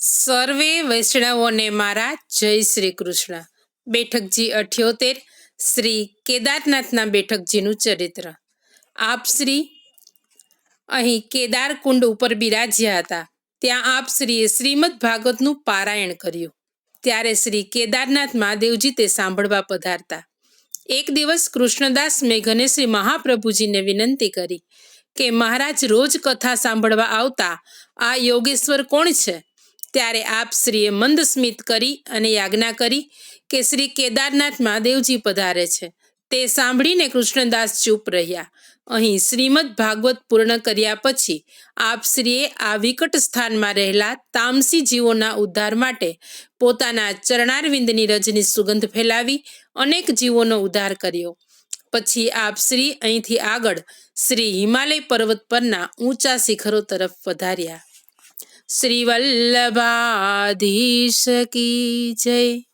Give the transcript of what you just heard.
સર્વે વૈષ્ણવોને મારા જય શ્રી કૃષ્ણ. બેઠકજી 78 શ્રી કેદારનાથના બેઠકજીનું ચરિત્ર. આપ શ્રી અહીં કેદાર કુંડ ઉપર બિરાજ્યા હતા. ત્યાં આપ શ્રીએ શ્રીમદ ભાગવતનું પારાયણ કર્યું. ત્યારે શ્રી કેદારનાથ મહાદેવજી તે સાંભળવા પધારતા. એક દિવસ કૃષ્ણદાસ મેઘને શ્રી મહાપ્રભુજીને વિનંતી કરી કે મહારાજ રોજ કથા સાંભળવા આવતા આ યોગેશ્વર કોણ છે? ત્યારે આપ શ્રીએ મંદ સ્મિત કરી અને યાજ્ઞા કરી કે શ્રી કેદારનાથ મહાદેવજી પધારે છે. તે સાંભળીને કૃષ્ણદાસ ચૂપ રહ્યા. અહીં શ્રીમદ ભાગવત પૂર્ણ કર્યા પછી આપ શ્રીએ આ વિકટ સ્થાનમાં રહેલા તામસી જીવોના ઉદ્ધાર માટે પોતાના ચરણારવિંદની રજની સુગંધ ફેલાવી અનેક જીવોનો ઉદ્ધાર કર્યો. પછી આપ શ્રી અહીંથી આગળ શ્રી હિમાલય પર્વત પરના ઊંચા શિખરો તરફ વધાર્યા. શ્રી વલ્લભાધીશ કી જય.